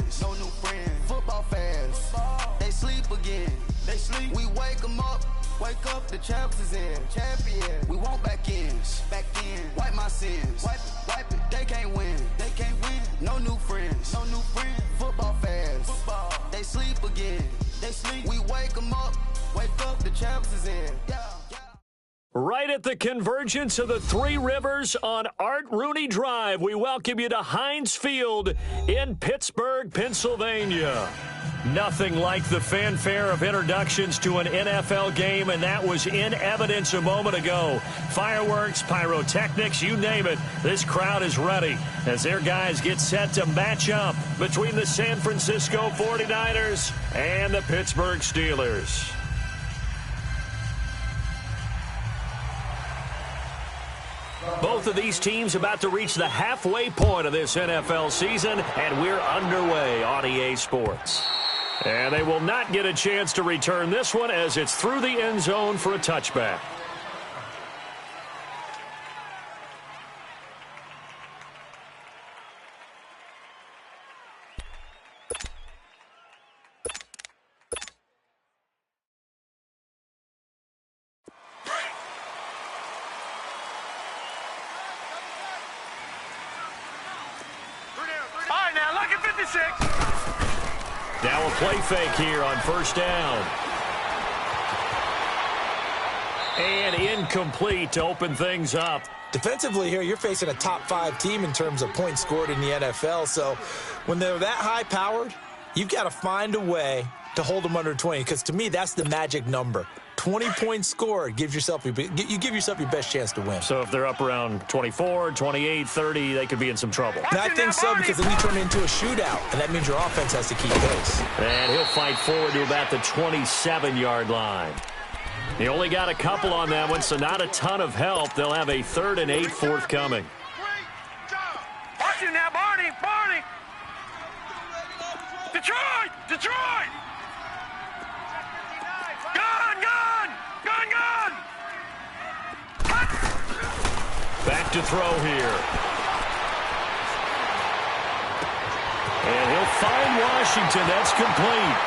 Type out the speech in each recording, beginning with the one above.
friends. No new friends. Football fans. They sleep again. They sleep. We wake them up. Wake up, the champs is in. Champion. We want back ends. Back in. Wipe my sins. Wipe it. They can't win. They can't win. No new friends. No new friends. Football fans. Football. They sleep again. They sleep. We wake them up. Wake up, the champs is in. Yeah. Right at the convergence of the Three Rivers on Art Rooney Drive, we welcome you to Heinz Field in Pittsburgh, Pennsylvania. Nothing like the fanfare of introductions to an NFL game, and that was in evidence a moment ago. Fireworks, pyrotechnics, you name it. This crowd is ready as their guys get set to match up between the San Francisco 49ers and the Pittsburgh Steelers. Both of these teams about to reach the halfway point of this NFL season, and we're underway on EA Sports. And they will not get a chance to return this one as it's through the end zone for a touchback. Now a play fake here on first down. And incomplete to open things up. Defensively here, you're facing a top-5 team in terms of points scored in the NFL. So when they're that high-powered, you've got to find a way to hold them under 20. Because to me, that's the magic number. 20 points scored, you give yourself your best chance to win. So if they're up around 24, 28, 30, they could be in some trouble. And I think so, because then you turn it into a shootout, and that means your offense has to keep pace. And he'll fight forward to about the 27-yard line. He only got a couple on that one, so not a ton of help. They'll have a 3rd and 8 forthcoming. Watch it now, Barney! Barney! Detroit! Detroit! Gun! Gun! Gun! Gun! Back to throw here. And he'll find Washington. That's complete.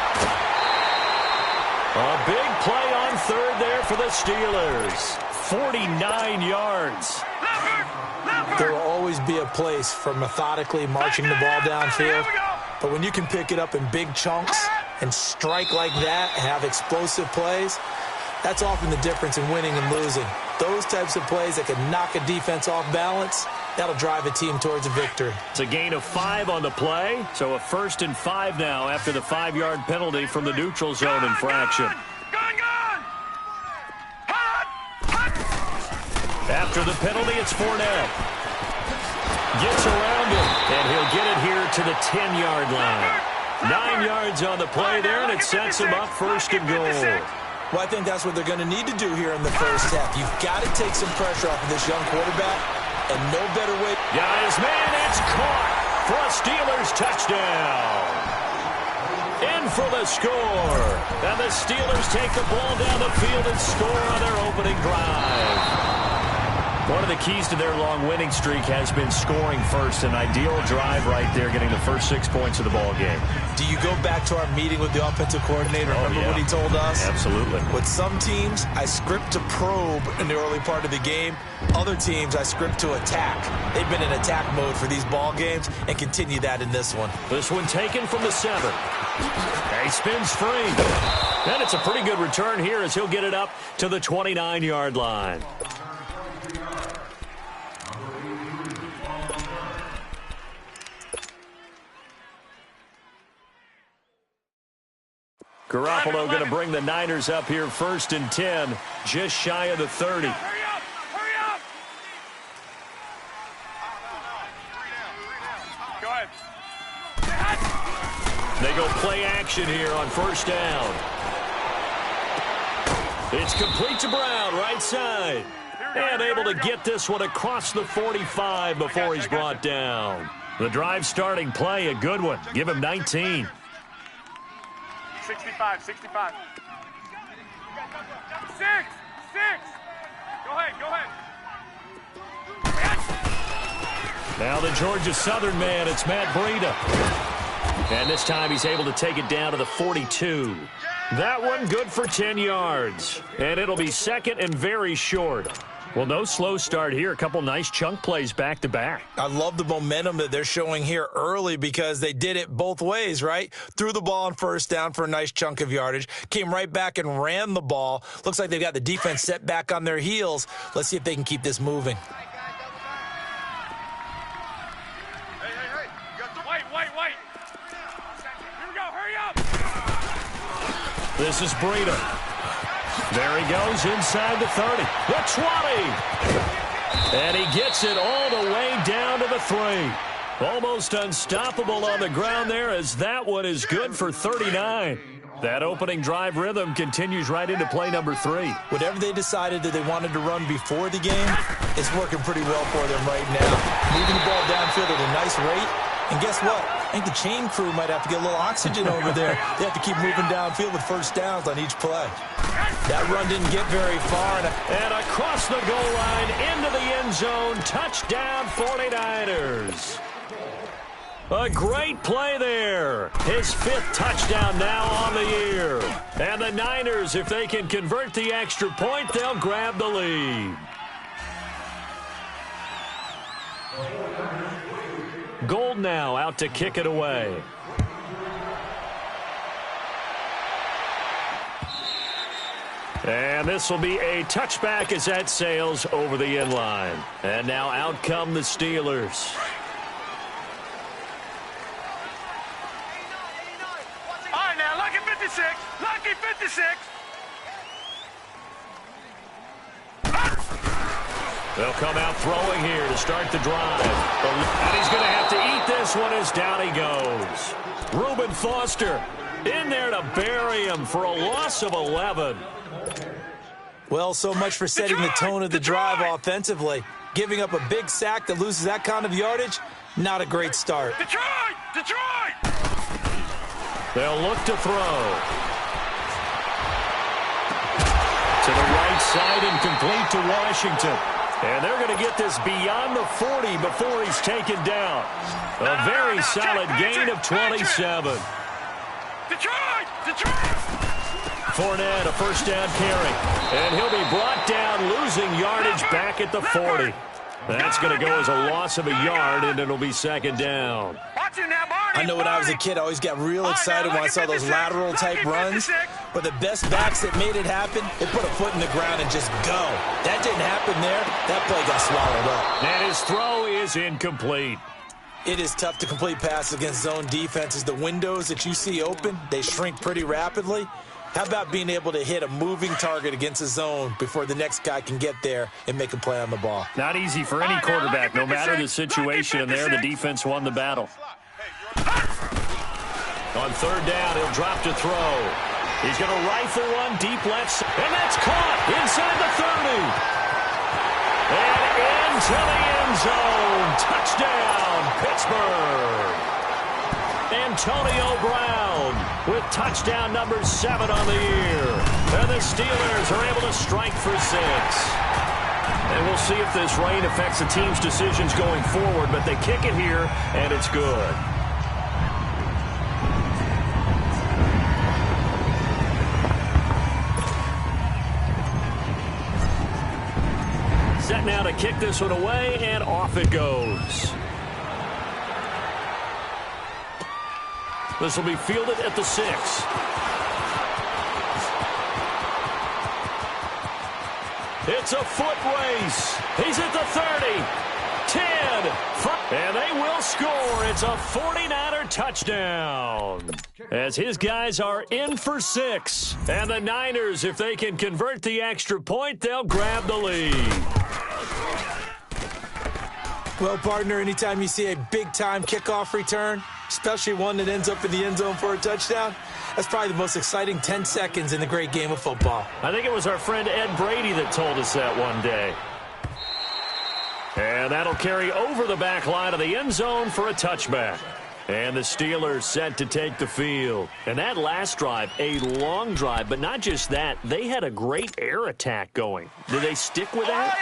A big play on 3rd there for the Steelers. 49 yards. There will always be a place for methodically marching the ball downfield. But when you can pick it up in big chunks and strike like that, have explosive plays, that's often the difference in winning and losing. Those types of plays that can knock a defense off balance, that'll drive a team towards a victory. It's a gain of 5 on the play, so a 1st and 5 now after the 5-yard penalty from the neutral zone infraction. After the penalty, it's Fournette. Gets around him, and he'll get it here to the 10-yard line. 9 yards on the play there, and it sets him up 1st and goal. Well, I think that's what they're going to need to do here in the first half. You've got to take some pressure off of this young quarterback, and no better way. Got his man, it's caught for a Steelers touchdown. In for the score. And the Steelers take the ball down the field and score on their opening drive. One of the keys to their long winning streak has been scoring first. An ideal drive right there, getting the first 6 points of the ball game. Do you go back to our meeting with the offensive coordinator? Remember what he told us? Absolutely. With some teams, I script to probe in the early part of the game. Other teams, I script to attack. They've been in attack mode for these ball games and continue that in this one. This one taken from the 7. He spins free. And it's a pretty good return here as he'll get it up to the 29-yard line. Garoppolo going to bring the Niners up here 1st and 10, just shy of the 30. Hurry up! Hurry up! Go ahead. They go play action here on 1st down. It's complete to Brown, right side. And able to get this one across the 45 before he's brought down. The drive starting play, a good one. Give him 19. 65. 6. Go ahead. Now the Georgia Southern man, it's Matt Breida. And this time he's able to take it down to the 42. That one good for 10 yards. And it'll be second and very short. Well, no slow start here. A couple nice chunk plays back-to-back. I love the momentum that they're showing here early because they did it both ways, right? Threw the ball on first down for a nice chunk of yardage. Came right back and ran the ball. Looks like they've got the defense set back on their heels. Let's see if they can keep this moving. Wait. Here we go. Hurry up. This is Breida. There he goes inside the 30. The 20. And he gets it all the way down to the 3. Almost unstoppable on the ground there as that one is good for 39. That opening drive rhythm continues right into play number 3. Whatever they decided that they wanted to run before the game, it's working pretty well for them right now. Moving the ball downfield at a nice rate. And guess what? I think the chain crew might have to get a little oxygen over there. They have to keep moving downfield with first downs on each play. That run didn't get very far. And across the goal line into the end zone. Touchdown 49ers. A great play there. His 5th touchdown now on the year. And the Niners, if they can convert the extra point, they'll grab the lead. Gold now out to kick it away. And this will be a touchback as that sails over the end line. And now out come the Steelers. All right, now, lucky 56. Lucky 56. They'll come out throwing here to start the drive. And he's going to have to eat this one as down he goes. Reuben Foster in there to bury him for a loss of 11. Well, so much for setting the tone of the drive offensively. Giving up a big sack that loses that kind of yardage, not a great start. Detroit! They'll look to throw. To the right side and complete to Washington. And they're going to get this beyond the 40 before he's taken down. A very solid gain of 27. Detroit! Fournette, a first down carry. And he'll be brought down, losing yardage back at the 40. That's going to go as a loss of a yard, and it'll be second down. I know when I was a kid, I always got real excited when I saw those lateral-type runs. But the best backs that made it happen, they put a foot in the ground and just go. That didn't happen there. That play got swallowed up. And his throw is incomplete. It is tough to complete passes against zone defenses. The windows that you see open, they shrink pretty rapidly. How about being able to hit a moving target against a zone before the next guy can get there and make a play on the ball? Not easy for any quarterback. No matter the situation there, the defense won the battle. On third down, he'll drop to throw. He's going to rifle one deep left, and that's caught inside the 30. And into the end zone. Touchdown, Pittsburgh. Antonio Brown with touchdown number 7 on the year. And the Steelers are able to strike for 6. And we'll see if this rain affects the team's decisions going forward, but they kick it here, and it's good. Set now to kick this one away, and off it goes. This will be fielded at the 6. It's a foot race. He's at the 30, 10, 5, and they will score. It's a 49er touchdown. As his guys are in for 6. And the Niners, if they can convert the extra point, they'll grab the lead. Well, partner, anytime you see a big-time kickoff return, especially one that ends up in the end zone for a touchdown, that's probably the most exciting 10 seconds in the great game of football. I think it was our friend Ed Brady that told us that one day. And that'll carry over the back line of the end zone for a touchback. And the Steelers set to take the field. And that last drive, a long drive, but not just that. They had a great air attack going. Did they stick with that?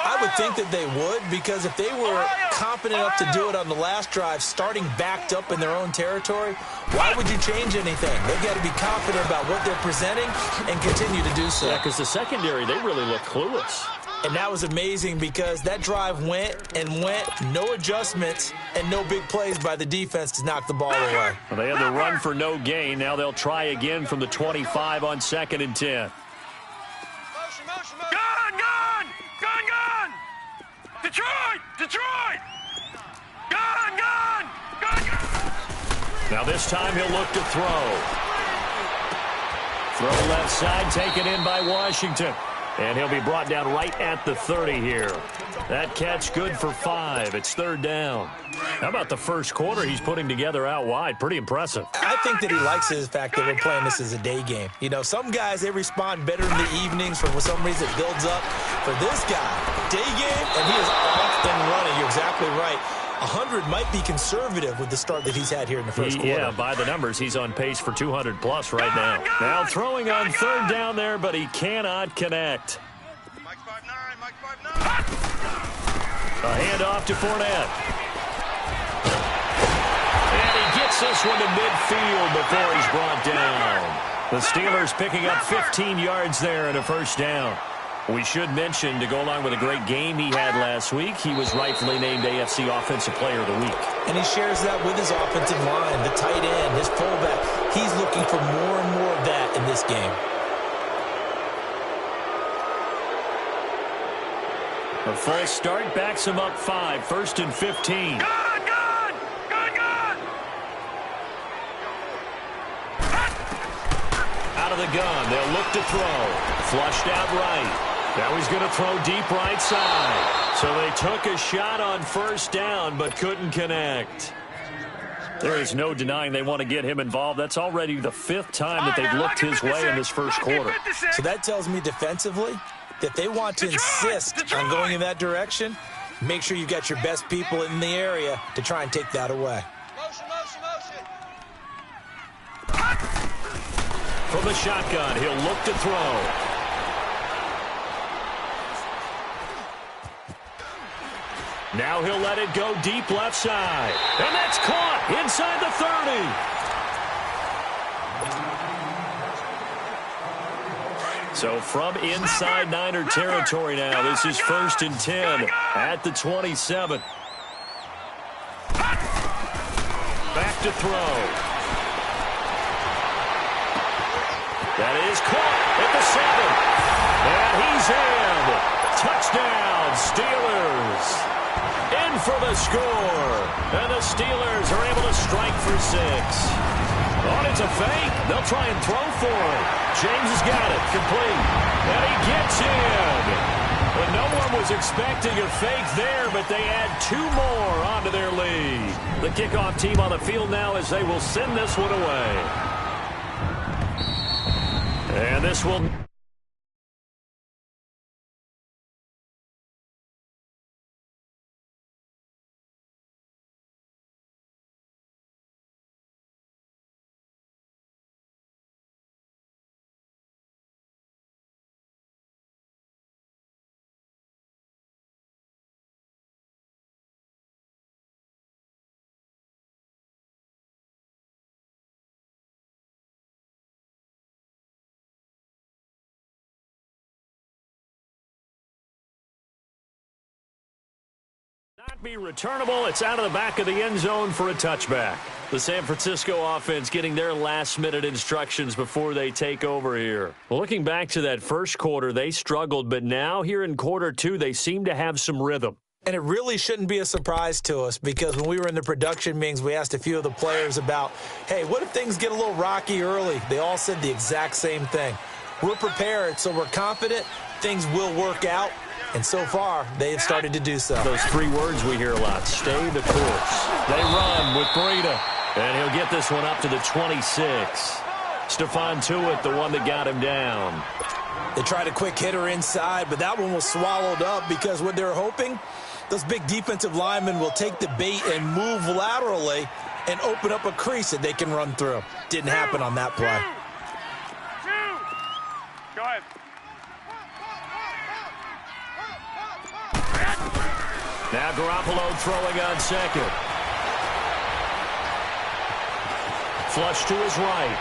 I would think that they would, because if they were confident enough to do it on the last drive, starting backed up in their own territory, why would you change anything? They've got to be confident about what they're presenting and continue to do so. Yeah, because the secondary, they really look clueless. And that was amazing because that drive went and went, no adjustments, and no big plays by the defense to knock the ball away. Well, they had the run for no gain. Now they'll try again from the 25 on 2nd and 10. Gun! Detroit! Gun! Now this time he'll look to throw. Throw left side, taken in by Washington. And he'll be brought down right at the 30 here. That catch good for 5. It's 3rd down. How about the first quarter he's putting together out wide? Pretty impressive. I think that he likes the fact that we're playing this as a day game. You know, some guys, they respond better in the evenings. For some reason, it builds up. For this guy, day game, and he is off and running. You're exactly right. 100 might be conservative with the start that he's had here in the first quarter. Yeah, by the numbers, he's on pace for 200-plus right now. Now throwing on 3rd down there, but he cannot connect. Mike 5'9". A handoff to Fournette. And he gets this one to midfield before he's brought down. The Steelers picking up 15 yards there and a first down. We should mention, to go along with a great game he had last week, he was rightfully named AFC Offensive Player of the Week. And he shares that with his offensive line, the tight end, his fullback. He's looking for more and more of that in this game. A false start backs him up 5, 1st and 15. Gun! Out of the gun, they'll look to throw. Flushed out right. Now he's going to throw deep right side. So they took a shot on 1st down, but couldn't connect. There is no denying they want to get him involved. That's already the 5th time that they've looked his way in this first quarter. So that tells me defensively that they want to insist on going in that direction. Make sure you've got your best people in the area to try and take that away. From the shotgun, he'll look to throw. Now he'll let it go deep left side. And that's caught inside the 30. So from inside Niner territory now, this is 1st and 10 at the 27. Back to throw. That is caught at the 7. And he's in. Touchdown, Steelers. In for the score. And the Steelers are able to strike for 6. Oh, it's a fake. They'll try and throw for it. James has got it. Complete. And he gets in. But no one was expecting a fake there, but they add 2 more onto their lead. The kickoff team on the field now as they will send this one away. And this will... Not be returnable. It's out of the back of the end zone for a touchback. The San Francisco offense getting their last-minute instructions before they take over here. Well, looking back to that first quarter, they struggled, but now here in quarter 2, they seem to have some rhythm. And it really shouldn't be a surprise to us because when we were in the production meetings, we asked a few of the players about, hey, what if things get a little rocky early? They all said the exact same thing. We're prepared, so we're confident things will work out. And so far, they have started to do so. Those 3 words we hear a lot, stay the course. They run with Breida, and he'll get this one up to the 26. Stephon Tuitt, the one that got him down. They tried a quick hitter inside, but that one was swallowed up because what they're hoping, those big defensive linemen will take the bait and move laterally and open up a crease that they can run through. Didn't happen on that play. Go ahead. Now Garoppolo throwing on second. Flush to his right.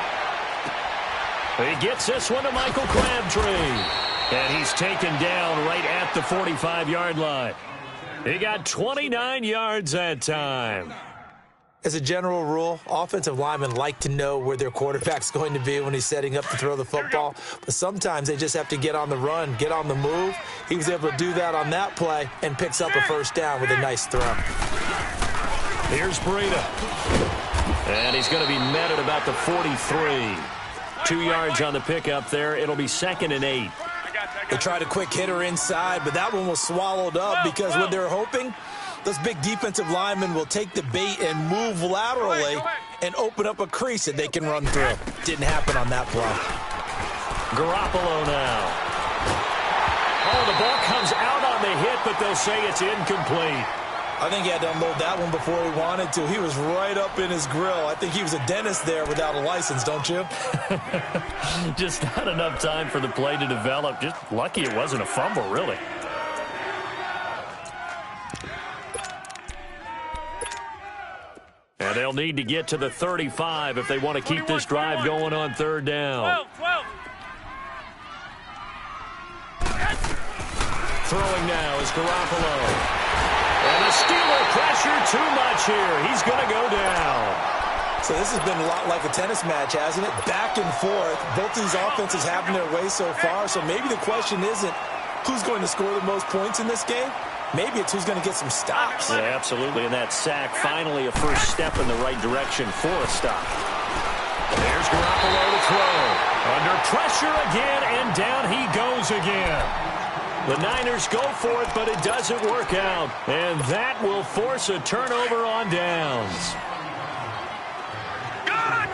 He gets this one to Michael Crabtree. And he's taken down right at the 45-yard line. He got 29 yards that time. As a general rule, offensive linemen like to know where their quarterback's going to be when he's setting up to throw the football. But sometimes they just have to get on the run, get on the move. He was able to do that on that play and picks up a first down with a nice throw. Here's Breida. And he's going to be met at about the 43. 2 yards on the pickup there. It'll be 2nd and 8. They tried a quick hitter inside, but that one was swallowed up because what they're hoping, those big defensive linemen will take the bait and move laterally and open up a crease that they can run through. Didn't happen on that play. Garoppolo now. Oh, the ball comes out on the hit, but they'll say it's incomplete. I think he had to unload that one before he wanted to. He was right up in his grill. I think he was a dentist there without a license, don't you? Just not enough time for the play to develop. Just lucky it wasn't a fumble, really. And they'll need to get to the 35 if they want to keep this drive going on 3rd down. 12. Throwing now is Garoppolo. And the Steeler pressure too much here. He's going to go down. So this has been a lot like a tennis match, hasn't it? Back and forth. Both these offenses having their way so far. So maybe the question isn't who's going to score the most points in this game. Maybe it's who's going to get some stops. Yeah, absolutely. And that sack, finally a first step in the right direction for a stop. There's Garoppolo to throw. Under pressure again, and down he goes again. The Niners go for it, but it doesn't work out. And that will force a turnover on downs. Gone!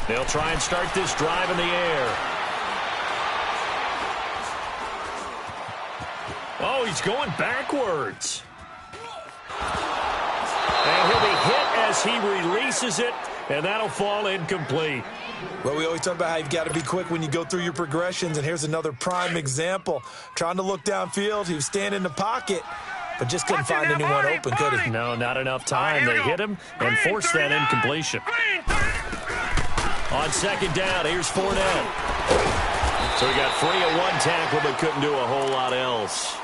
They'll try and start this drive in the air. Oh, he's going backwards. And he'll be hit as he releases it, and that'll fall incomplete. Well, we always talk about how you've got to be quick when you go through your progressions, and here's another prime example. Trying to look downfield, he was standing in the pocket, but just couldn't find anyone open, could he? No, not enough time. They hit him and forced that incompletion. On 2nd down, here's Fournette. So he got free of one tackle, but couldn't do a whole lot else.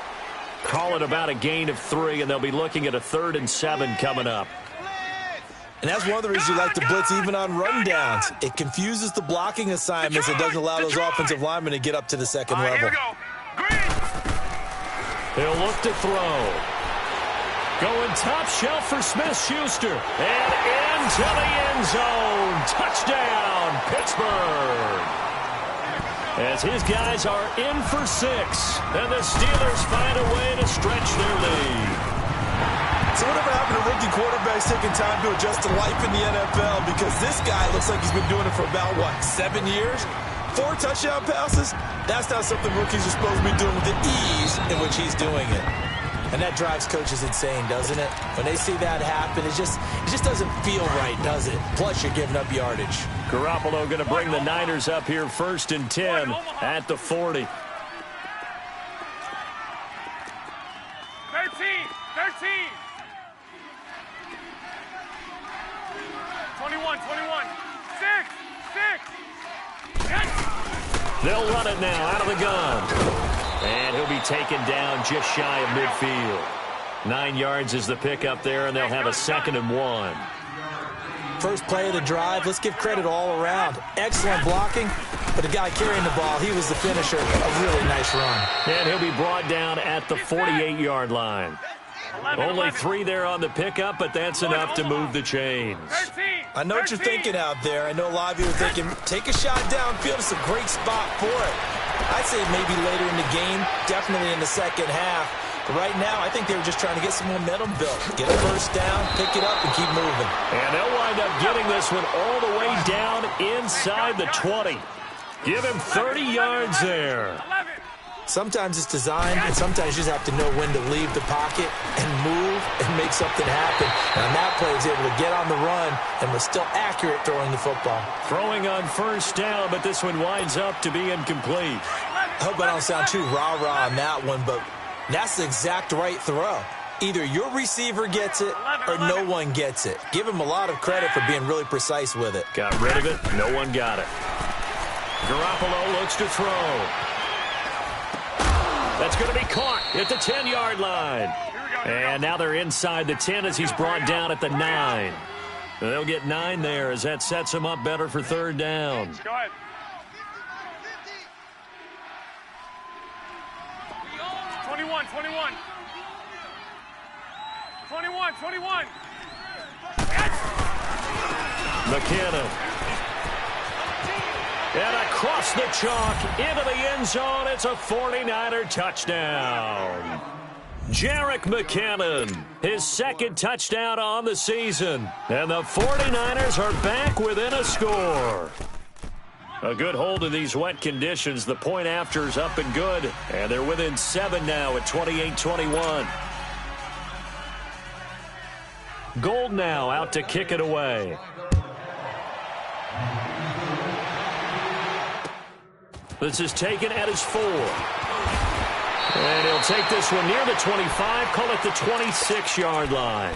Call it about a gain of 3, and they'll be looking at a 3rd and 7 coming up. And that's one of the reasons you like to blitz even on rundowns. It confuses the blocking assignments. It doesn't allow those offensive linemen to get up to the second level. He'll look to throw. Going top shelf for Smith-Schuster. And into the end zone. Touchdown, Pittsburgh. As his guys are in for 6. And the Steelers find a way to stretch their lead. So whatever happened to rookie quarterbacks taking time to adjust to life in the NFL? Because this guy looks like he's been doing it for about, 7 years? 4 touchdown passes? That's not something rookies are supposed to be doing with the ease in which he's doing it. And that drives coaches insane, doesn't it? When they see that happen, it just doesn't feel right, does it? Plus, you're giving up yardage. Garoppolo going to bring the Niners up here 1st and 10 at the 40. 13. 21. 6. They'll run it now out of the gun. And he'll be taken down just shy of midfield. 9 yards is the pickup there, and they'll have a 2nd and 1. First play of the drive, let's give credit all around. Excellent blocking, but the guy carrying the ball, he was the finisher. A really nice run. And he'll be brought down at the 48-yard line. Only 3 there on the pickup, but that's enough to move the chains. I know what you're thinking out there. I know a lot of you are thinking, take a shot downfield. It's a great spot for it. I'd say maybe later in the game, definitely in the second half. But right now, I think they were just trying to get some momentum built. Get a first down, pick it up, and keep moving. And they'll wind up getting this one all the way down inside the 20. Give him 30 yards there. Sometimes it's designed, and sometimes you just have to know when to leave the pocket and move and make something happen. And on that play, he was able to get on the run and was still accurate throwing the football. Throwing on first down, but this one winds up to be incomplete. I hope I don't sound too rah-rah on that one, but that's the exact right throw. Either your receiver gets it or no one gets it. Give him a lot of credit for being really precise with it. Got rid of it. No one got it. Garoppolo looks to throw. That's going to be caught at the 10-yard line. And now they're inside the 10 as he's brought down at the 9. They'll get 9 there as that sets him up better for third down. Go ahead. 21. 21. McKinnon. And across the chalk into the end zone. It's a 49er touchdown. Jerick McKinnon, his second touchdown on the season. And the 49ers are back within a score. A good hold in these wet conditions. The point after is up and good. And they're within 7 now at 28-21. Gold now out to kick it away. This is taken at his 4. And he'll take this one near the 25, call it the 26-yard line.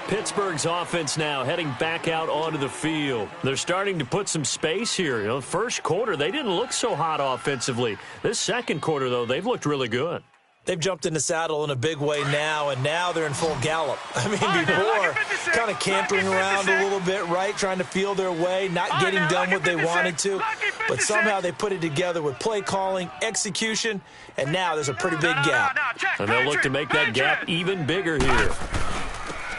Pittsburgh's offense now heading back out onto the field. They're starting to put some space here. You know, first quarter, they didn't look so hot offensively. This second quarter, though, they've looked really good. They've jumped in the saddle in a big way now, and now they're in full gallop. I mean, before, kind of cantering around a little bit, right, trying to feel their way, not getting done what they wanted to. But somehow they put it together with play calling, execution, and now there's a pretty big gap. And they'll look to make that gap even bigger here.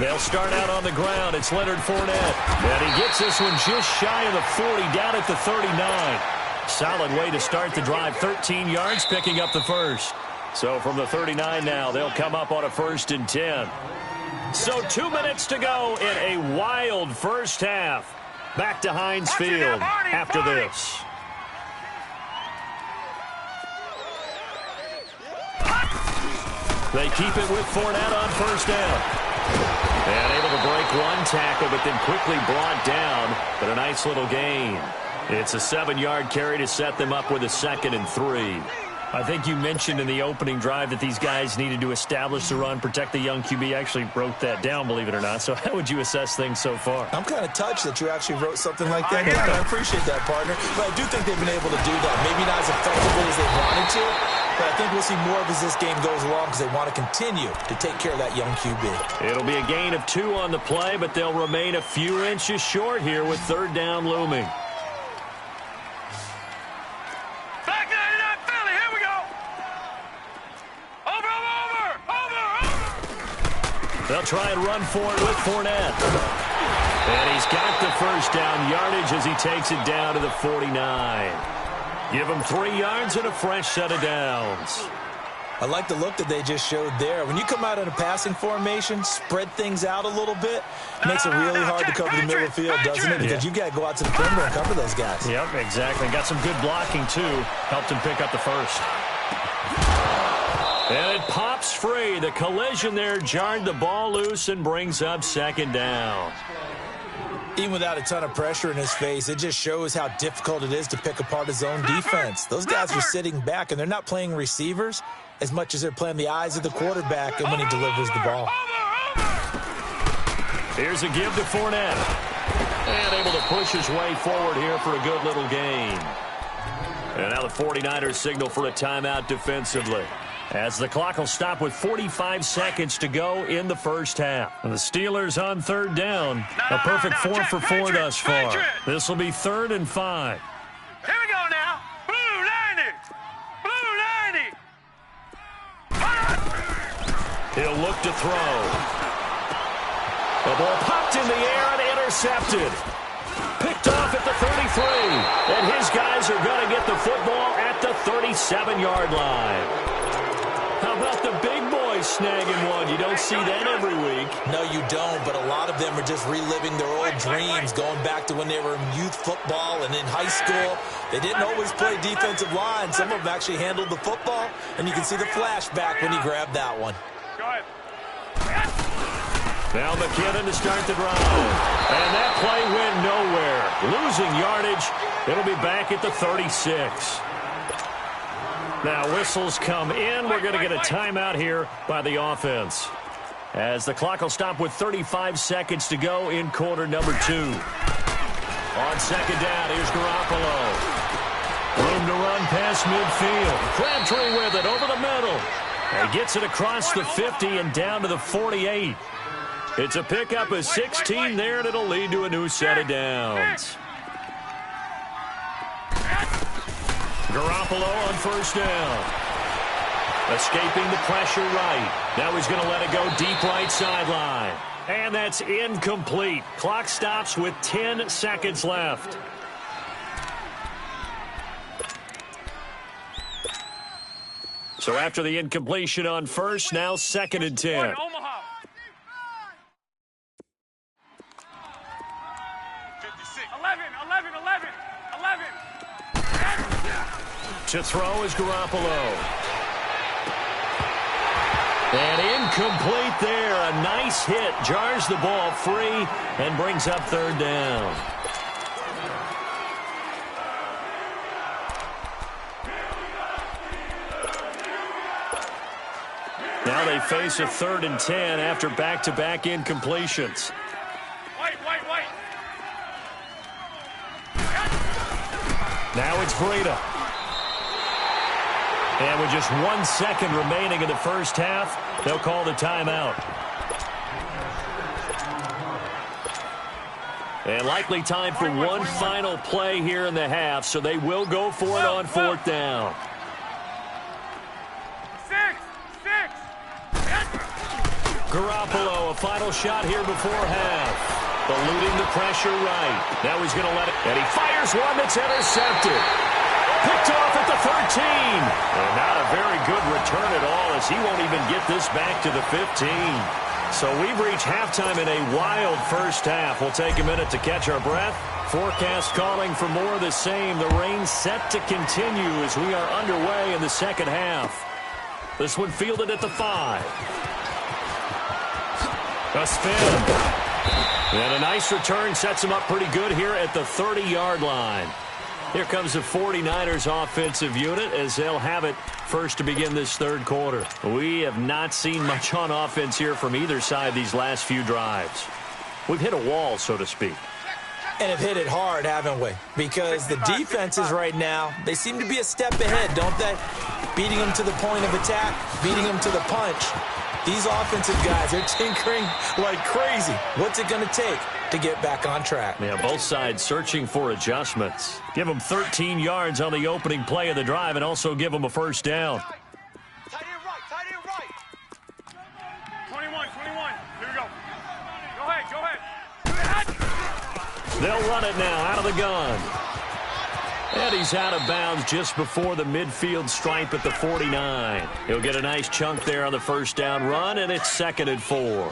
They'll start out on the ground. It's Leonard Fournette. And he gets this one just shy of the 40, down at the 39. Solid way to start the drive. 13 yards, picking up the first. So from the 39 now, they'll come up on a 1st and 10. So 2 minutes to go in a wild first half. Back to Heinz Field after this. They keep it with Fournette on first down. And able to break one tackle, but then quickly brought down. But a nice little gain. It's a 7-yard carry to set them up with a 2nd and 3. I think you mentioned in the opening drive that these guys needed to establish the run, protect the young QB. I actually wrote that down, believe it or not. So how would you assess things so far? I'm kind of touched that you actually wrote something like that down. I appreciate that, partner. But I do think they've been able to do that. Maybe not as effectively as they wanted to, but I think we'll see more of as this game goes along because they want to continue to take care of that young QB. It'll be a gain of 2 on the play, but they'll remain a few inches short here with third down looming. They'll try and run for it with Fournette. And he's got the first down yardage as he takes it down to the 49. Give him 3 yards and a fresh set of downs. I like the look that they just showed there. When you come out in a passing formation, spread things out a little bit, makes it really hard to cover the middle of the field, doesn't it? Because you got to go out to the perimeter and cover those guys. Yep, exactly. Got some good blocking, too. Helped him pick up the first. And it pops free. The collision there jarred the ball loose and brings up 2nd down. Even without a ton of pressure in his face, it just shows how difficult it is to pick apart his own defense. Those guys are sitting back, and they're not playing receivers as much as they're playing the eyes of the quarterback and when he delivers the ball. Here's a give to Fournette. And able to push his way forward here for a good little gain. And now the 49ers signal for a timeout defensively, as the clock will stop with 45 seconds to go in the first half. And the Steelers on third down. A perfect 4 for 4 thus far. This will be 3rd and 5. Here we go now. Blue 90. Blue 90. He'll look to throw. The ball popped in the air and intercepted. Picked off at the 33. And his guys are going to get the football at the 37-yard line. How about the big boys snagging one? You don't see that every week. No, you don't, but a lot of them are just reliving their old dreams, going back to when they were in youth football and in high school. They didn't always play defensive line. Some of them actually handled the football, and you can see the flashback when he grabbed that one. Go ahead. Now McKinnon to start the drive. And that play went nowhere. Losing yardage. It'll be back at the 36. Now whistles come in. We're going to get a timeout here by the offense, as the clock will stop with 35 seconds to go in quarter number 2. On second down, here's Garoppolo. Room to run past midfield. Crabtree with it over the middle. And he gets it across the 50 and down to the 48. It's a pickup of 16 there, and it'll lead to a new set of downs. Garoppolo on first down. Escaping the pressure right. Now he's going to let it go deep right sideline. And that's incomplete. Clock stops with 10 seconds left. So after the incompletion on first, now 2nd and 10. Omaha. 56. 11. To throw is Garoppolo. And incomplete there. A nice hit. Jars the ball free and brings up 3rd down. Now they face a 3rd and 10 after back-to-back incompletions. White. Now it's Breida. And with just 1 second remaining in the first half, they'll call the timeout. And likely time for one final play here in the half, so they will go for it on 4th down. 6. Garoppolo, a final shot here before half. Eluding the pressure right. Now he's going to let it. And he fires one that's intercepted. Picked off at the 13. And not a very good return at all, as he won't even get this back to the 15. So we've reached halftime in a wild first half. We'll take a minute to catch our breath. Forecast calling for more of the same. The rain set to continue as we are underway in the second half. This one fielded at the 5. A spin. And a nice return sets him up pretty good here at the 30-yard line. Here comes the 49ers offensive unit as they'll have it first to begin this 3rd quarter. We have not seen much on offense here from either side these last few drives. We've hit a wall, so to speak. And have hit it hard, haven't we? Because the defenses right now, they seem to be a step ahead, don't they? Beating them to the point of attack, beating them to the punch. These offensive guys are tinkering like crazy. What's it going to take to get back on track? Yeah, both sides searching for adjustments. Give them 13 yards on the opening play of the drive and also give them a first down. Tight end right. 21. Here we go. Go ahead. They'll run it now out of the gun. And he's out of bounds just before the midfield stripe at the 49. He'll get a nice chunk there on the first down run, and it's 2nd and 4.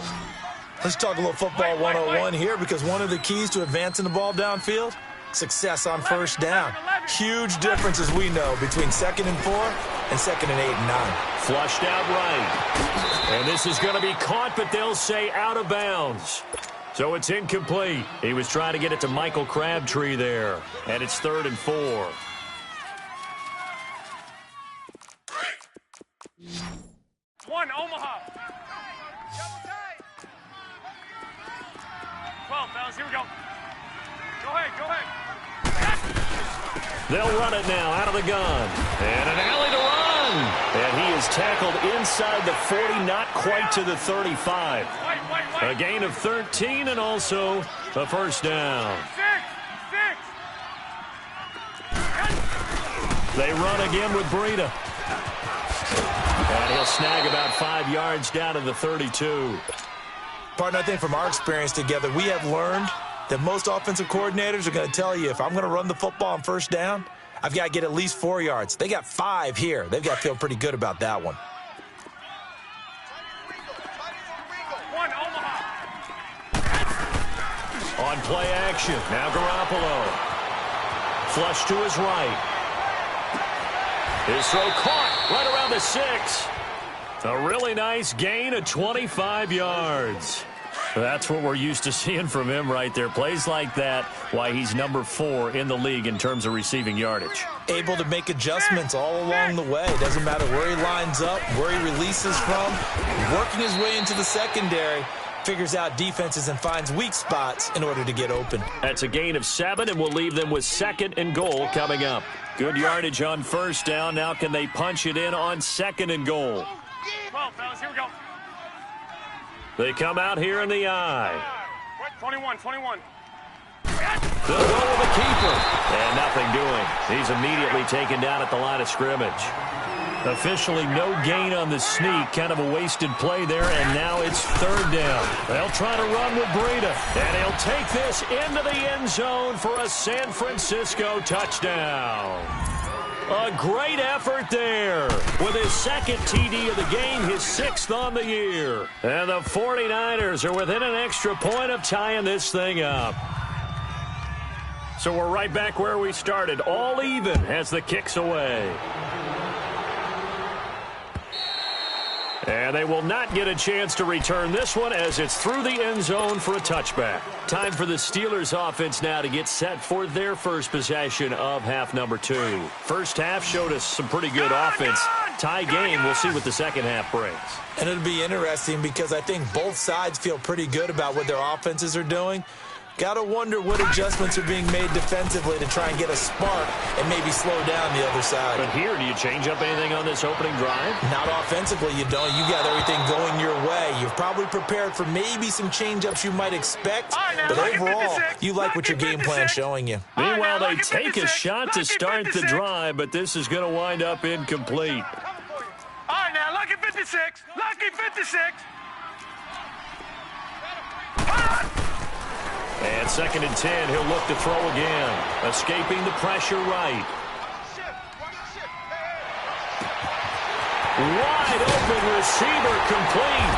Let's talk a little football 101 here, because one of the keys to advancing the ball downfield, success on first down. Huge difference, as we know, between 2nd and 4 and 2nd and 8 and 9. Flushed out right. And this is going to be caught, but they'll say out of bounds. So it's incomplete. He was trying to get it to Michael Crabtree there. And it's 3rd and 4. 1, Omaha. 12, fellas, here we go. Go ahead. They'll run it now out of the gun. And an alley to run. And he is tackled inside the 40, not quite to the 35. A gain of 13 and also a first down. 6. They run again with Breida. And he'll snag about 5 yards down to the 32. Partner, I think from our experience together, we have learned that most offensive coordinators are going to tell you, if I'm going to run the football on first down, I've got to get at least 4 yards. They got 5 here. They've got to feel pretty good about that one. On play action, now Garoppolo. Flush to his right. His throw caught right around the 6. A really nice gain of 25 yards. That's what we're used to seeing from him right there. Plays like that, why he's number 4 in the league in terms of receiving yardage. Able to make adjustments all along the way. Doesn't matter where he lines up, where he releases from. Working his way into the secondary. Figures out defenses and finds weak spots in order to get open. That's a gain of 7, and we'll leave them with 2nd and goal coming up. Good yardage on first down. Now can they punch it in on 2nd and goal? Come on, fellas, here we go. They come out here in the eye. 21. They'll go with the keeper. And nothing doing. He's immediately taken down at the line of scrimmage. Officially no gain on the sneak. Kind of a wasted play there, and now it's 3rd down. They'll try to run with Breida. And he'll take this into the end zone for a San Francisco touchdown. A great effort there. With his 2nd TD of the game, his 6th on the year. And the 49ers are within an extra point of tying this thing up. So we're right back where we started. All even as the kick's away. And they will not get a chance to return this one as it's through the end zone for a touchback. Time for the Steelers offense now to get set for their first possession of half number 2. First half showed us some pretty good offense. Tie game, we'll see what the second half brings. And it'll be interesting because I think both sides feel pretty good about what their offenses are doing. Got to wonder what adjustments are being made defensively to try and get a spark and maybe slow down the other side. But here, do you change up anything on this opening drive? Not offensively, you don't. You got everything going your way. You've probably prepared for maybe some change-ups you might expect, but overall, you like what your game plan's showing you. Meanwhile, they take a shot to start the drive, but this is going to wind up incomplete. All right, now, lucky 56. Lucky 56. And 2nd and 10, he'll look to throw again. Escaping the pressure right. Wide open receiver complete.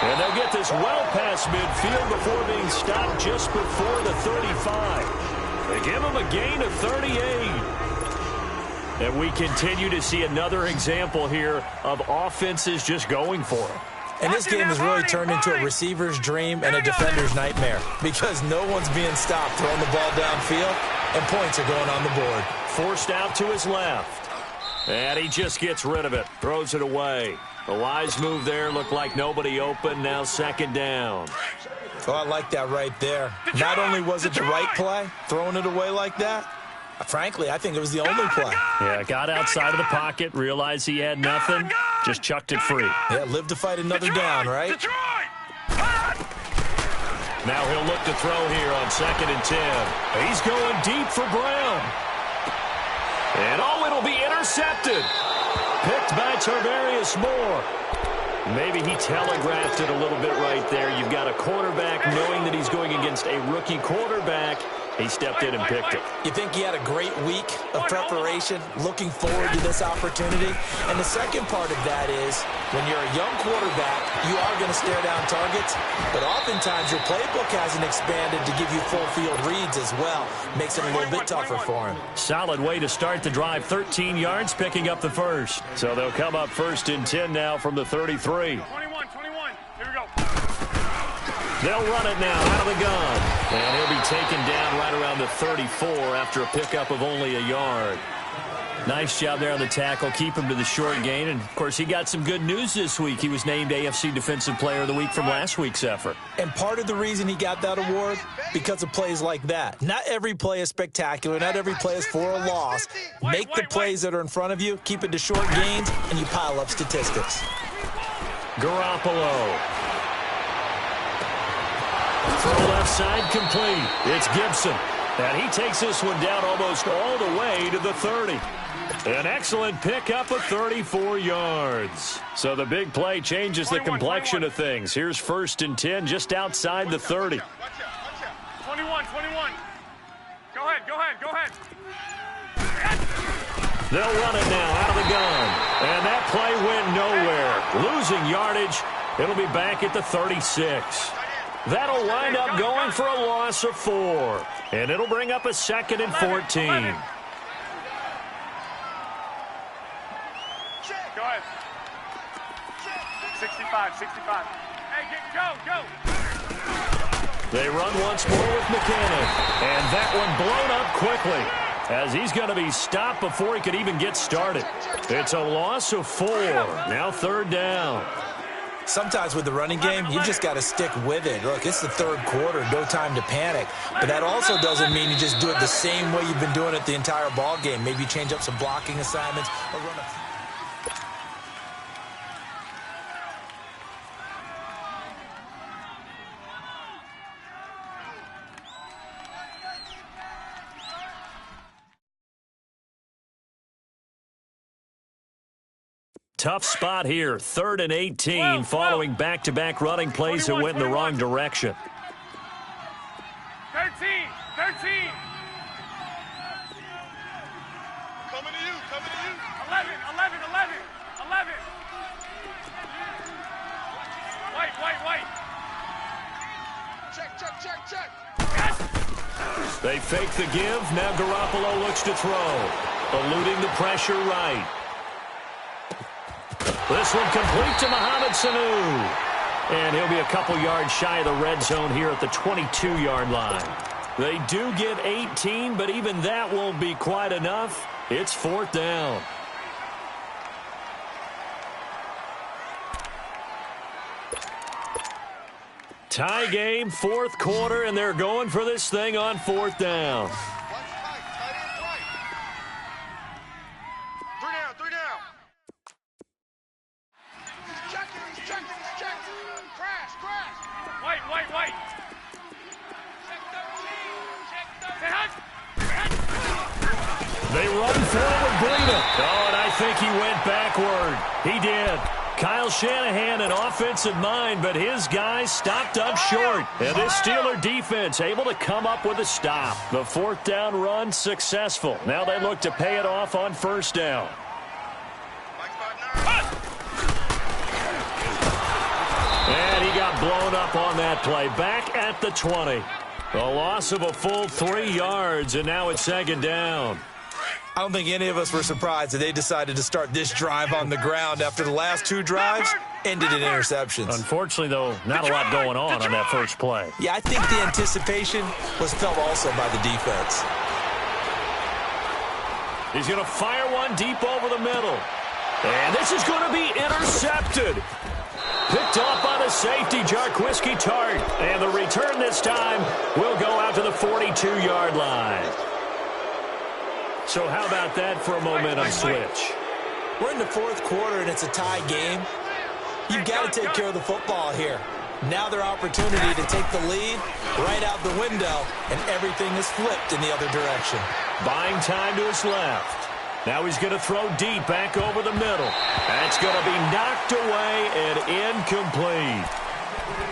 And they'll get this well past midfield before being stopped just before the 35. They give him a gain of 38. And we continue to see another example here of offenses just going for it. And this game has really turned into a receiver's dream and a defender's nightmare because no one's being stopped throwing the ball downfield, and points are going on the board. Forced out to his left. And he just gets rid of it. Throws it away. A wise move there. Looked like nobody open. Now 2nd down. Oh, I like that right there. Not only was it the right play, throwing it away like that, frankly, I think it was the only play. Yeah, got outside of the pocket, realized he had nothing, just chucked it free. Yeah, live to fight another down, right? Now he'll look to throw here on 2nd and 10. He's going deep for Brown. And it'll be intercepted. Picked by Tarvarius Moore. Maybe he telegraphed it a little bit right there. You've got a quarterback knowing that he's going against a rookie quarterback. He stepped in and picked it. You think he had a great week of preparation, looking forward to this opportunity? And the second part of that is, when you're a young quarterback, you are going to stare down targets, but oftentimes your playbook hasn't expanded to give you full field reads as well. Makes it a little bit tougher for him. Solid way to start the drive. 13 yards, picking up the first. So they'll come up 1st and 10 now from the 33. 21. Here we go. They'll run it now out of the gun. And he'll be taken down right around the 34 after a pickup of only a yard. Nice job there on the tackle. Keep him to the short gain. And, of course, he got some good news this week. He was named AFC Defensive Player of the Week from last week's effort. And part of the reason he got that award, because of plays like that. Not every play is spectacular. Not every play is for a loss. Make the plays that are in front of you, keep it to short gains, and you pile up statistics. Garoppolo. Throw left side complete. It's Gibson. And he takes this one down almost all the way to the 30. An excellent pickup of 34 yards. So the big play changes the complexion of things. Here's 1st and 10 just outside the 30. 21. Go ahead. They'll run it now out of the gun. And that play went nowhere. Losing yardage. It'll be back at the 36. That'll wind up going for a loss of 4. And it'll bring up a 2nd and 14. 11. Go ahead. 65, 65. Hey, go. They run once more with McKinnon. And that one blown up quickly, as he's going to be stopped before he could even get started. It's a loss of 4. Now 3rd down. Sometimes with the running game, you just got to stick with it. Look, it's the 3rd quarter, no time to panic. But that also doesn't mean you just do it the same way you've been doing it the entire ball game. Maybe change up some blocking assignments or run a... Tough spot here, 3rd and 18, following back-to-back running plays that went in the wrong direction. 13. Coming to you. 11. White. Check. Yes! They fake the give. Now Garoppolo looks to throw. Eluding the pressure right. This one complete to Mohamed Sanu. And he'll be a couple yards shy of the red zone here at the 22-yard line. They do get 18, but even that won't be quite enough. It's 4th down. Tie game, 4th quarter, and they're going for this thing on 4th down. Three down. He's checking. Crash. White. They run forward, Breida. Oh, and I think he went backward. He did. Kyle Shanahan, an offensive mind, but his guys stopped up short. And this Steeler defense able to come up with a stop. The 4th down run successful. Now they look to pay it off on 1st down. And he got blown up on that play. Back at the 20. A loss of a full 3 yards, and now it's 2nd down. I don't think any of us were surprised that they decided to start this drive on the ground after the last 2 drives ended in interceptions. Unfortunately, though, not a lot going on that first play. Yeah, I think the anticipation was felt also by the defense. He's going to fire one deep over the middle. And this is going to be intercepted. Picked off by the safety, Jarquiski Tart. And the return this time will go out to the 42-yard line. So how about that for a momentum switch? We're in the 4th quarter, and it's a tie game. You've got to take care of the football here. Now their opportunity to take the lead right out the window, and everything is flipped in the other direction. Buying time to his left. Now he's going to throw deep back over the middle. That's going to be knocked away and incomplete.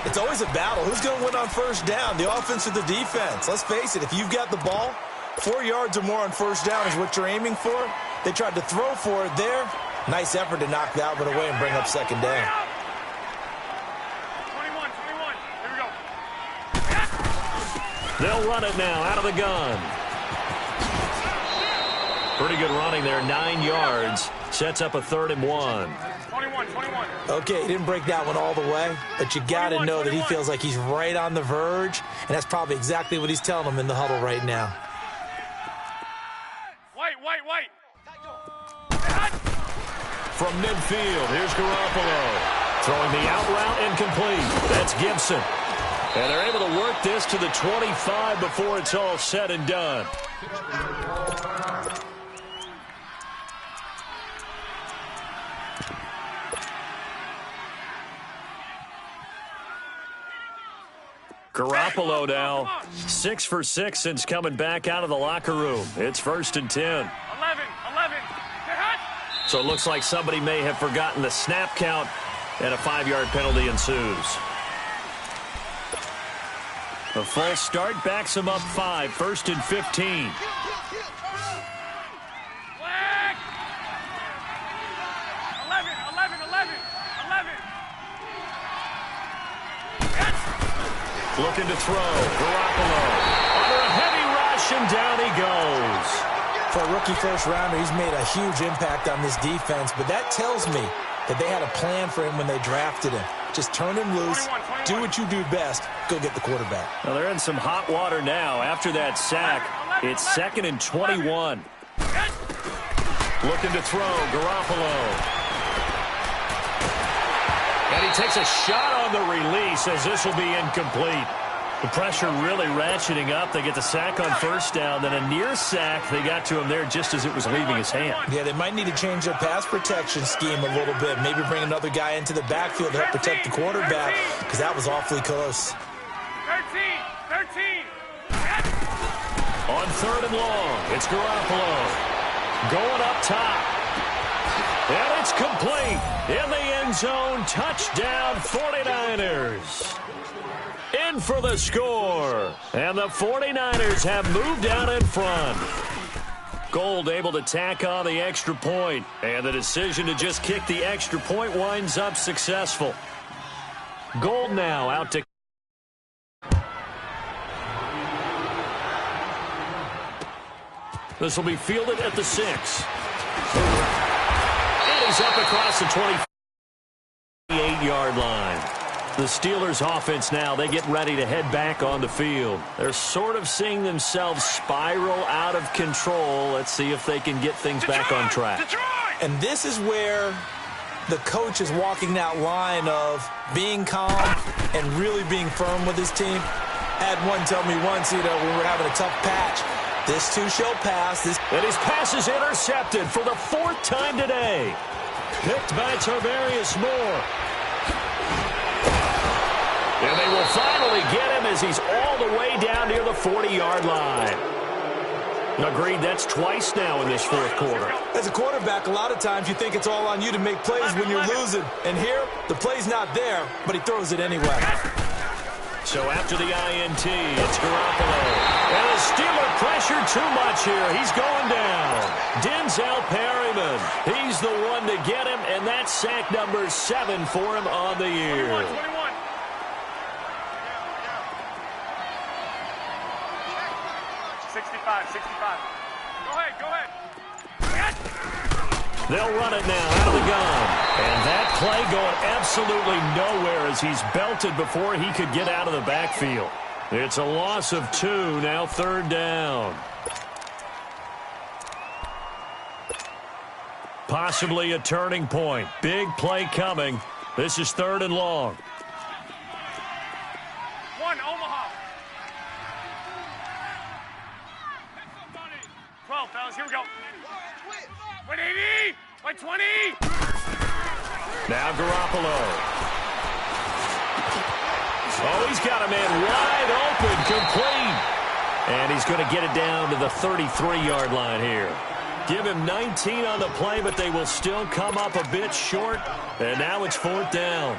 It's always a battle. Who's going to win on 1st down, the offense or the defense? Let's face it, if you've got the ball, 4 yards or more on 1st down is what you're aiming for. They tried to throw for it there. Nice effort to knock that one away and bring up 2nd down. 21. Here we go. They'll run it now out of the gun. Pretty good running there, 9 yards. Sets up a 3rd and 1. 21. Okay, he didn't break that one all the way, but you got to know that he feels like he's right on the verge, and that's probably exactly what he's telling them in the huddle right now. White. From midfield, here's Garoppolo. Throwing the out route incomplete. That's Gibson. And they're able to work this to the 25 before it's all said and done. Garoppolo now 6 for 6 since coming back out of the locker room. It's 1st and 10. 11. So it looks like somebody may have forgotten the snap count, and a 5-yard penalty ensues. A false start backs him up 5, 1st and 15. Flag! 11. Looking to throw. Garoppolo. Under a heavy rush, and down he goes. For a rookie first-rounder, he's made a huge impact on this defense, but that tells me that they had a plan for him when they drafted him. Just turn him loose, 21. Do what you do best, go get the quarterback. Well, they're in some hot water now. After that sack, it's 2nd and 21. Looking to throw. Garoppolo. And he takes a shot on the release as this will be incomplete. The pressure really ratcheting up. They get the sack on first down. Then a near sack. They got to him there just as it was leaving his hand. Yeah, they might need to change their pass protection scheme a little bit. Maybe bring another guy into the backfield to help protect the quarterback, because that was awfully close. 13. On 3rd and long, it's Garoppolo. Going up top. And it's complete. In the end zone, touchdown 49ers. In for the score. And the 49ers have moved out in front. Gold able to tack on the extra point. And the decision to just kick the extra point winds up successful. Gold now out to... This will be fielded at the 6. And he's up across the 28-yard line. The Steelers offense now, they get ready to head back on the field. They're sort of seeing themselves spiral out of control. Let's see if they can get things back on track. And this is where the coach is walking that line of being calm and really being firm with his team. Had one tell me once, when we're having a tough patch, this too shall pass. And his pass is intercepted for the 4th time today. Picked by Tarvarius Moore. And they will finally get him as he's all the way down near the 40-yard line. Agreed, that's twice now in this 4th quarter. As a quarterback, a lot of times you think it's all on you to make plays when you're losing. And here, the play's not there, but he throws it anyway. So after the INT, it's Garoppolo. And the Steeler pressure too much here. He's going down. Denzel Perryman. He's the one to get him, and that's sack number 7 for him on the year. 21. Go ahead. They'll run it now out of the gun. And that play going absolutely nowhere as he's belted before he could get out of the backfield. It's a loss of 2, now 3rd down. Possibly a turning point. Big play coming. This is 3rd and long. 1, Omaha. 12, fellas, here we go. 180, 120. Now Garoppolo. Oh, he's got a man wide open, complete. And he's going to get it down to the 33-yard line here. Give him 19 on the play, but they will still come up a bit short. And now it's 4th down.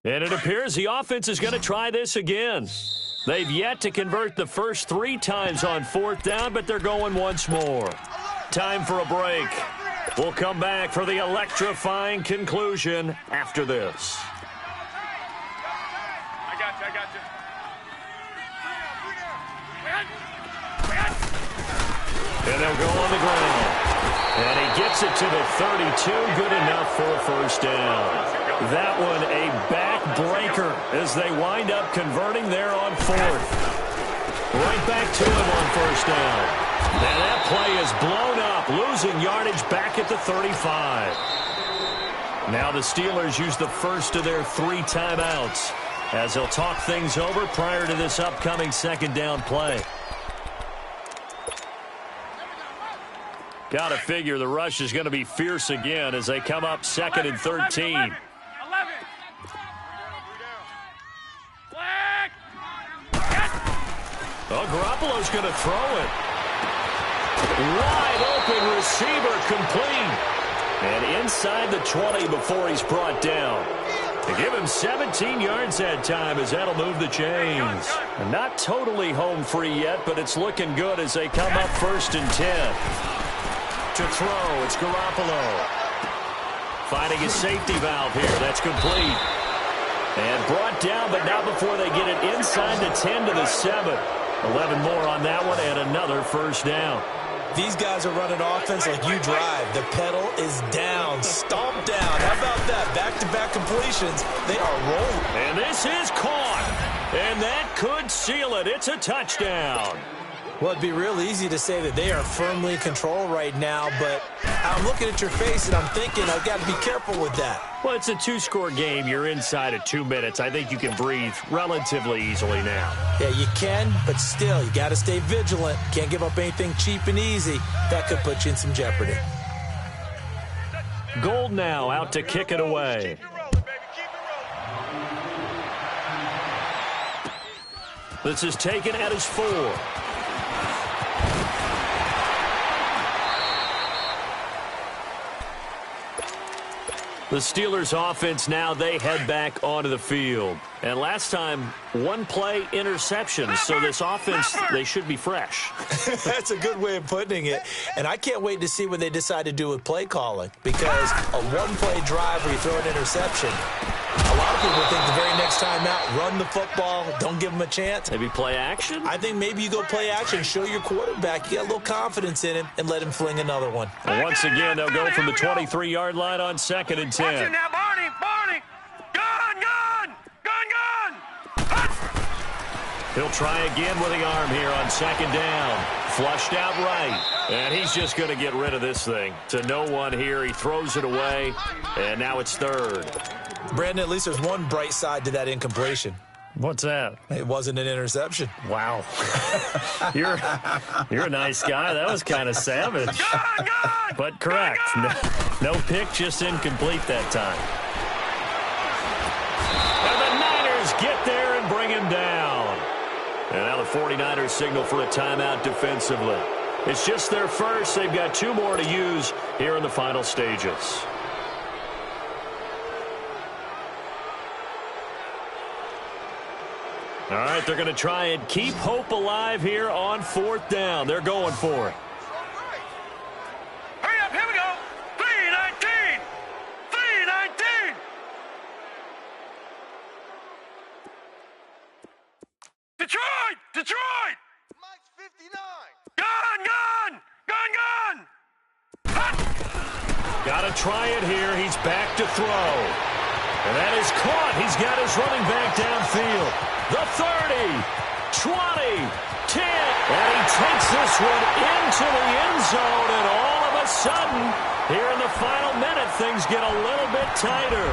And it appears the offense is going to try this again. They've yet to convert the first 3 times on 4th down, but they're going once more. Time for a break. We'll come back for the electrifying conclusion after this. I got you. And they'll go on the ground. And he gets it to the 32. Good enough for a first down. That one a backbreaker as they wind up converting there on 4th. Right back to him on first down. And that play is blown up, losing yardage back at the 35. Now the Steelers use the first of their 3 timeouts as they'll talk things over prior to this upcoming 2nd down play. Got to figure the rush is going to be fierce again as they come up 2nd and 13. 11. Oh, Garoppolo's going to throw it. Wide open receiver complete. And inside the 20 before he's brought down. They give him 17 yards that time as that'll move the chains. And not totally home free yet, but it's looking good as they come up 1st and 10. To throw, it's Garoppolo. Finding his safety valve here. That's complete. And brought down, but not before they get it inside the 10 to the 7. 11 more on that one and another first down. These guys are running offense like you drive. The pedal is down, stomp down. How about that? Back-to-back completions. They are rolling. And this is caught. And that could seal it. It's a touchdown. Well, it'd be real easy to say that they are firmly in control right now, but I'm looking at your face and I'm thinking I've got to be careful with that. Well, it's a 2-score game. You're inside of 2 minutes. I think you can breathe relatively easily now. Yeah, you can, but still, you got to stay vigilant. Can't give up anything cheap and easy. That could put you in some jeopardy. Gold now out to kick it away. This is taken at his 4. The Steelers offense now, they head back onto the field. And last time, 1-play interception. So this offense, they should be fresh. That's a good way of putting it. And I can't wait to see what they decide to do with play calling. Because a 1-play drive where you throw an interception, a lot of people think the very next time out, run the football, don't give them a chance. Maybe play action? I think maybe you go play action, show your quarterback you got a little confidence in him, and let him fling another one. And once again, they'll go from the 23-yard line on 2nd and 10. Watch it now, Barney! Barney! Gun! He'll try again with the arm here on 2nd down. Flushed out right. And he's just going to get rid of this thing. To no one here. He throws it away. And now it's 3rd. Brandon, at least there's one bright side to that incompletion. What's that? It wasn't an interception. Wow. You're a nice guy. That was kind of savage. But correct. No pick, just incomplete that time. And the Niners get there and bring him down. And now the 49ers signal for a timeout defensively. It's just their first. They've got 2 more to use here in the final stages. All right, they're going to try and keep hope alive here on 4th down. They're going for it. Hurry up, here we go. 3-19. 3-19. Detroit! Detroit! Mike's 59. Gun! Got to try it here. He's back to throw. And that is caught. He's got his running back downfield. The 30, 20, 10. And he takes this one into the end zone. And all of a sudden, here in the final minute, things get a little bit tighter.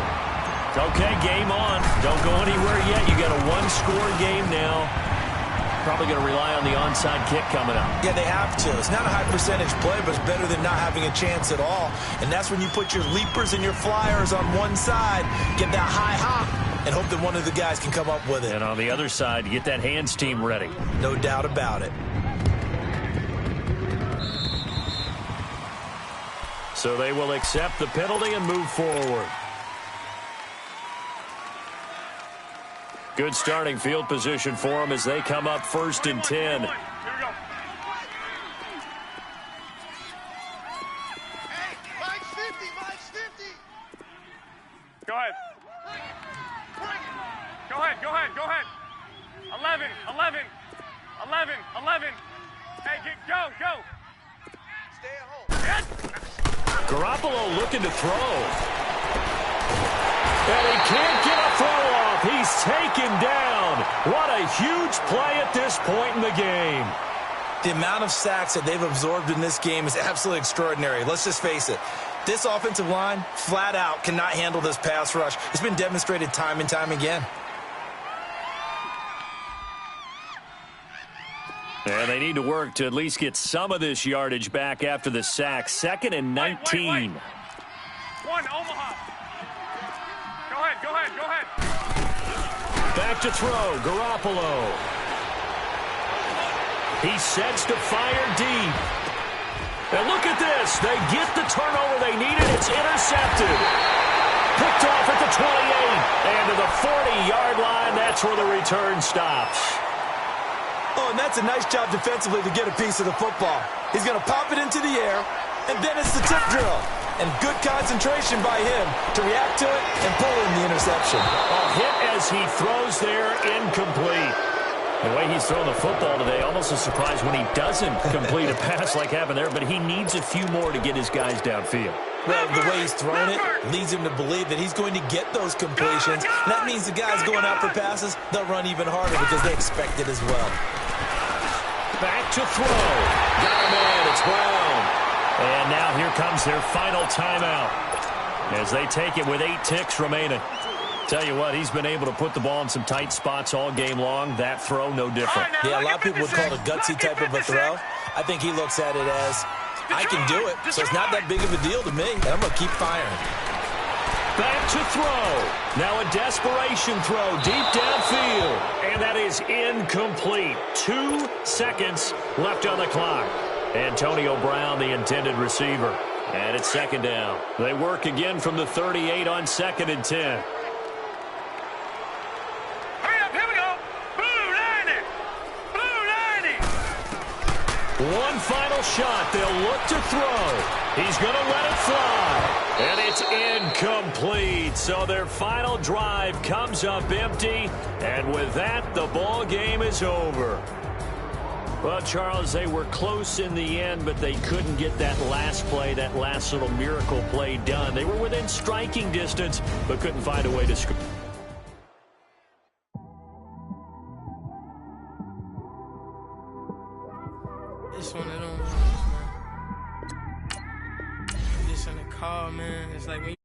Okay, game on. Don't go anywhere yet. You got a 1-score game now. Probably going to rely on the onside kick coming up. Yeah, they have to. It's not a high percentage play, but it's better than not having a chance at all. And that's when you put your leapers and your flyers on one side, get that high hop, and hope that one of the guys can come up with it. And on the other side, get that hands team ready. No doubt about it. So they will accept the penalty and move forward. Good starting field position for them as they come up 1st and 10. Here we go. Hey, Mike's 50. Mike's 50. Go ahead. Go ahead. 11. Hey, go. Stay at home. Garoppolo looking to throw. And he can't get a throw off. He's taken down. What a huge play at this point in the game. The amount of sacks that they've absorbed in this game is absolutely extraordinary. Let's just face it. This offensive line, flat out, cannot handle this pass rush. It's been demonstrated time and time again. And they need to work to at least get some of this yardage back after the sack. 2nd and 19. Wait. 1, Omaha. Go ahead. Back to throw, Garoppolo. He sets to fire deep. And look at this. They get the turnover they needed. It's intercepted. Picked off at the 28. 30-yard line. That's where the return stops. Oh, and that's a nice job defensively to get a piece of the football. He's going to pop it into the air, and then it's the tip drill. And good concentration by him to react to it and pull in the interception. A hit as he throws there, incomplete. The way he's throwing the football today, almost a surprise when he doesn't complete a pass like happened there, but he needs a few more to get his guys downfield. Well, the way he's throwing it leads him to believe that he's going to get those completions. And that means the guys going out for passes, they'll run even harder because they expect it as well. Back to throw. Got a man. It's Brown. And now here comes their final timeout as they take it with 8 ticks remaining. Tell you what, he's been able to put the ball in some tight spots all game long. That throw, no different. Yeah, a lot of people would call it a gutsy type of a throw. I think he looks at it as, I can do it, so it's not that big of a deal to me, and I'm going to keep firing. Back to throw. Now a desperation throw deep downfield. And that is incomplete. 2 seconds left on the clock. Antonio Brown, the intended receiver. And it's second down. They work again from the 38 on 2nd and 10. One final shot. They'll look to throw. He's going to let it fly. And it's incomplete. So their final drive comes up empty. And with that, the ball game is over. Well, Charles, they were close in the end, but they couldn't get that last play, that last little miracle play done. They were within striking distance, but couldn't find a way to score. It's one of them, man. Just in the car, man. It's like when